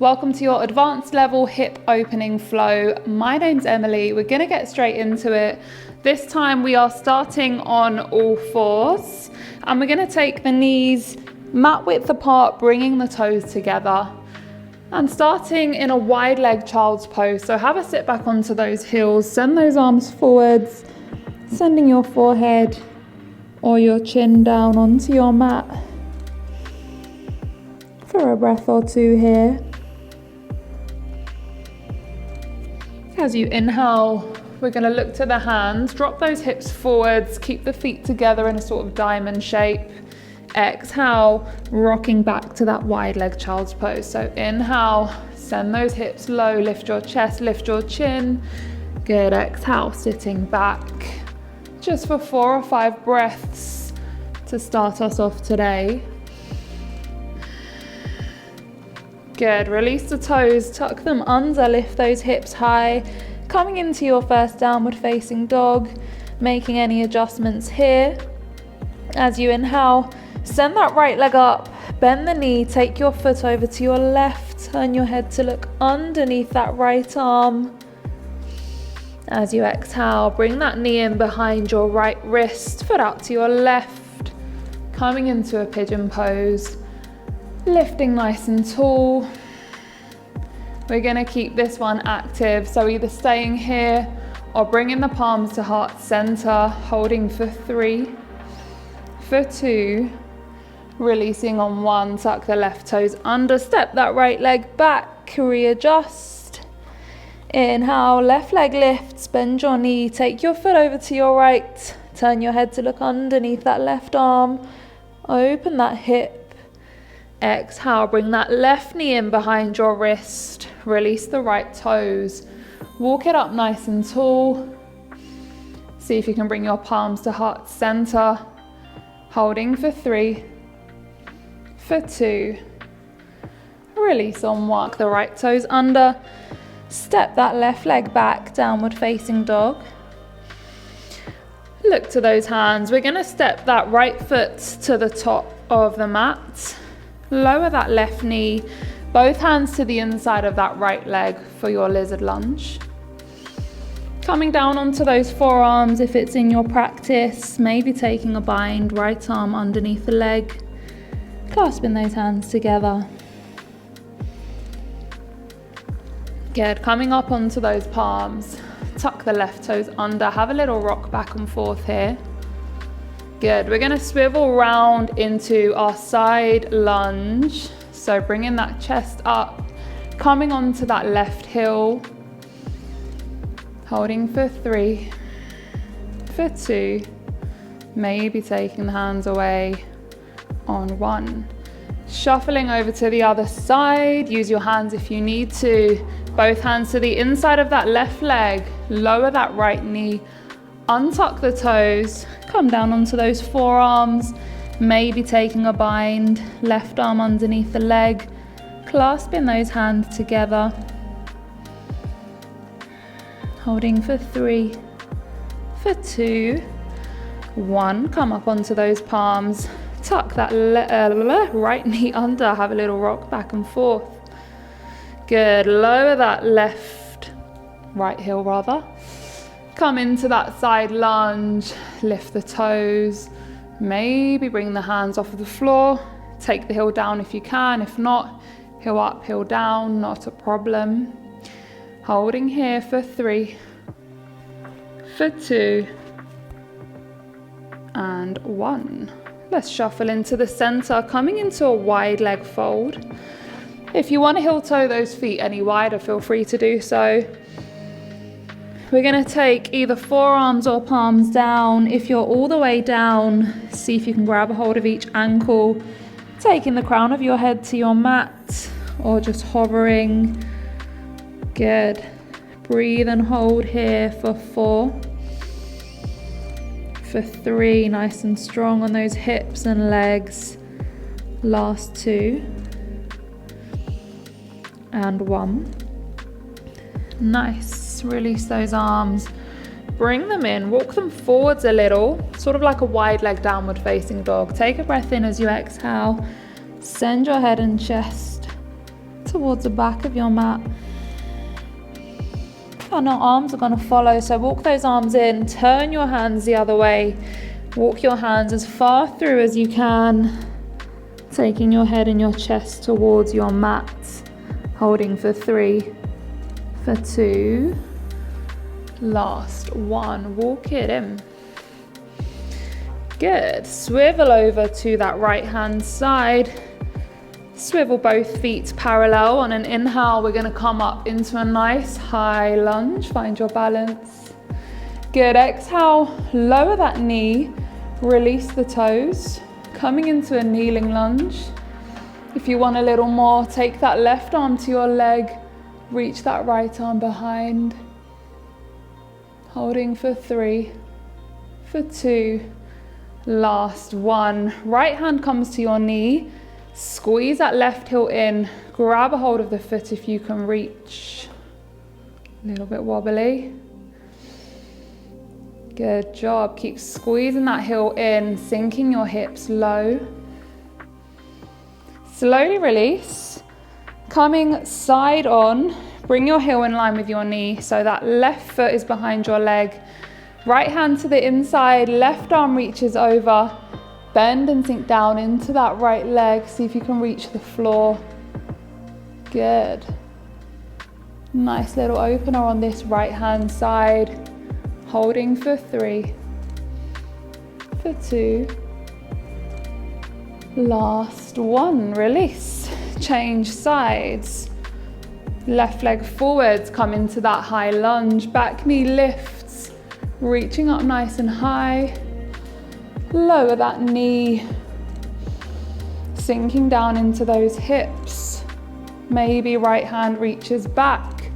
Welcome to your advanced level hip opening flow. My name's Emily. We're gonna get straight into it. This time we are starting on all fours and we're gonna take the knees mat width apart, bringing the toes together and starting in a wide leg child's pose. So have a sit back onto those heels, send those arms forwards, sending your forehead or your chin down onto your mat for a breath or two here. As you inhale, we're going to look to the hands, drop those hips forwards, keep the feet together in a sort of diamond shape. Exhale, rocking back to that wide leg child's pose. So inhale, send those hips low, lift your chest, lift your chin. Good, exhale, sitting back. Just for 4 or 5 breaths to start us off today. Good, release the toes, tuck them under, lift those hips high. Coming into your first downward facing dog, making any adjustments here. As you inhale, send that right leg up, bend the knee, take your foot over to your left, turn your head to look underneath that right arm. As you exhale, bring that knee in behind your right wrist, foot out to your left, coming into a pigeon pose. Lifting nice and tall. We're going to keep this one active, so either staying here or bringing the palms to heart center, holding for 3, for 2, releasing on 1, tuck the left toes under, step that right leg back, readjust. Inhale, left leg lifts, bend your knee, take your foot over to your right, turn your head to look underneath that left arm, open that hip. Exhale, bring that left knee in behind your wrist, release the right toes, walk it up nice and tall. See if you can bring your palms to heart center, holding for 3, for 2, release on 1, the right toes under, step that left leg back, downward facing dog. Look to those hands, we're going to step that right foot to the top of the mat. Lower that left knee, both hands to the inside of that right leg for your lizard lunge. Coming down onto those forearms if it's in your practice, maybe taking a bind, right arm underneath the leg, clasping those hands together. Good, coming up onto those palms, tuck the left toes under, have a little rock back and forth here. Good, we're going to swivel round into our side lunge. So bringing that chest up, coming onto that left heel, holding for 3, for 2, maybe taking the hands away on 1. Shuffling over to the other side, use your hands if you need to. Both hands to the inside of that left leg, lower that right knee, untuck the toes, come down onto those forearms, maybe taking a bind, left arm underneath the leg, clasping those hands together, holding for 3, for 2, 1, come up onto those palms, tuck that right knee under, have a little rock back and forth. Good, lower that right heel rather. Come into that side lunge, lift the toes, maybe bring the hands off of the floor, take the heel down if you can, if not, heel up, heel down, not a problem. Holding here for 3, for 2, and 1. Let's shuffle into the center, coming into a wide leg fold. If you want to heel toe those feet any wider, feel free to do so. We're going to take either forearms or palms down. If you're all the way down, see if you can grab a hold of each ankle, taking the crown of your head to your mat or just hovering. Good. Breathe and hold here for 4, for 3, nice and strong on those hips and legs. Last 2 and 1. Nice. Release those arms, bring them in, walk them forwards a little, sort of like a wide leg downward facing dog. Take a breath in as you exhale, send your head and chest towards the back of your mat. And our arms are going to follow, so walk those arms in, turn your hands the other way, walk your hands as far through as you can, taking your head and your chest towards your mat, holding for 3, for 2, last 1, walk it in. Good, swivel over to that right hand side. Swivel both feet parallel. On an inhale, we're going to come up into a nice high lunge. Find your balance. Good, exhale, lower that knee, release the toes. Coming into a kneeling lunge. If you want a little more, take that left arm to your leg, reach that right arm behind. Holding for 3, for 2, last 1. Right hand comes to your knee. Squeeze that left heel in, grab a hold of the foot if you can reach. A little bit wobbly. Good job, keep squeezing that heel in, sinking your hips low. Slowly release, coming side on, bring your heel in line with your knee so that left foot is behind your leg. Right hand to the inside, left arm reaches over. Bend and sink down into that right leg. See if you can reach the floor. Good. Nice little opener on this right hand side. Holding for 3, for 2, last 1. Release. Change sides. Left leg forwards, come into that high lunge. Back knee lifts, reaching up nice and high. Lower that knee, sinking down into those hips. Maybe right hand reaches back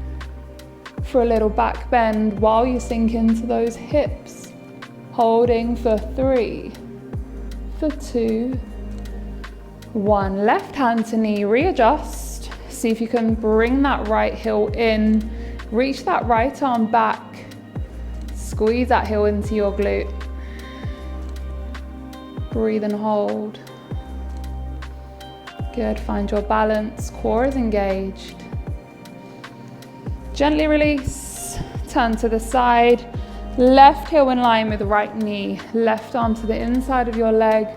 for a little back bend while you sink into those hips. Holding for 3, for 2, 1. Left hand to knee, readjust. See if you can bring that right heel in. Reach that right arm back. Squeeze that heel into your glute. Breathe and hold. Good, find your balance, core is engaged. Gently release, turn to the side, left heel in line with the right knee, left arm to the inside of your leg,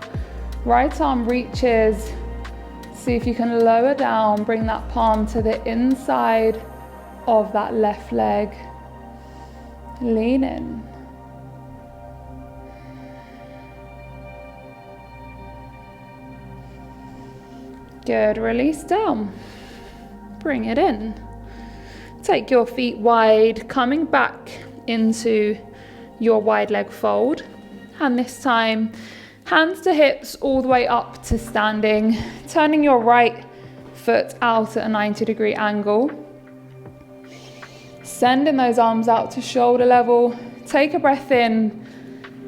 right arm reaches. See if you can lower down, bring that palm to the inside of that left leg. Lean in. Good, release down. Bring it in. Take your feet wide, coming back into your wide leg fold. And this time, hands to hips all the way up to standing. Turning your right foot out at a 90-degree angle. Sending those arms out to shoulder level. Take a breath in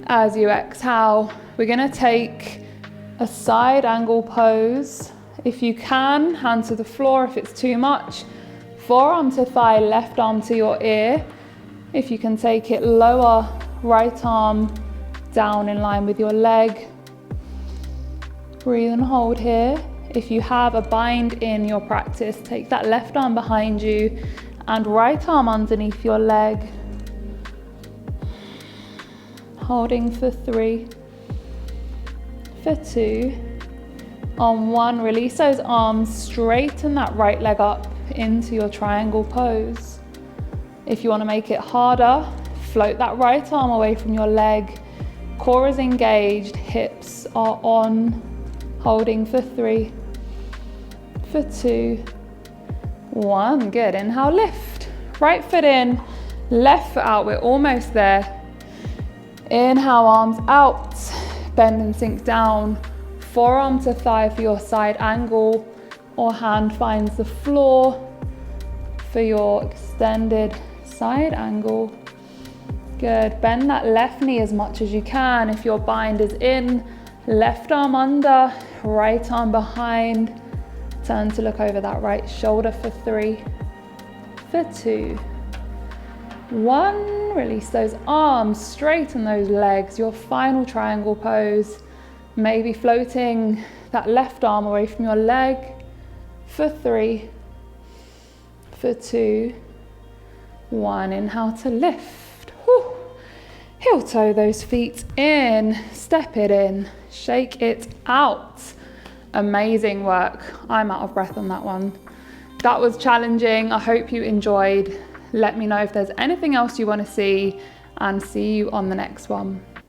as you exhale. We're gonna take a side angle pose. If you can, hand to the floor if it's too much. Forearm to thigh, left arm to your ear. If you can take it lower, right arm down in line with your leg. Breathe and hold here. If you have a bind in your practice, take that left arm behind you and right arm underneath your leg. Holding for 3, for 2. On 1, release those arms, straighten that right leg up into your triangle pose. If you want to make it harder, float that right arm away from your leg. Core is engaged, hips are on. Holding for 3, for 2, 1. Good, inhale, lift. Right foot in, left foot out, we're almost there. Inhale, arms out, bend and sink down. Forearm to thigh for your side angle, or hand finds the floor for your extended side angle. Good, bend that left knee as much as you can. If your bind is in, left arm under, right arm behind. Turn to look over that right shoulder for 3, for 2, 1. Release those arms, straighten those legs. Your final triangle pose. Maybe floating that left arm away from your leg for 3, for 2, 1. Inhale to lift. Whew. Heel toe those feet in, step it in, shake it out. Amazing work. I'm out of breath on that one. That was challenging. I hope you enjoyed. Let me know if there's anything else you want to see, and see you on the next one.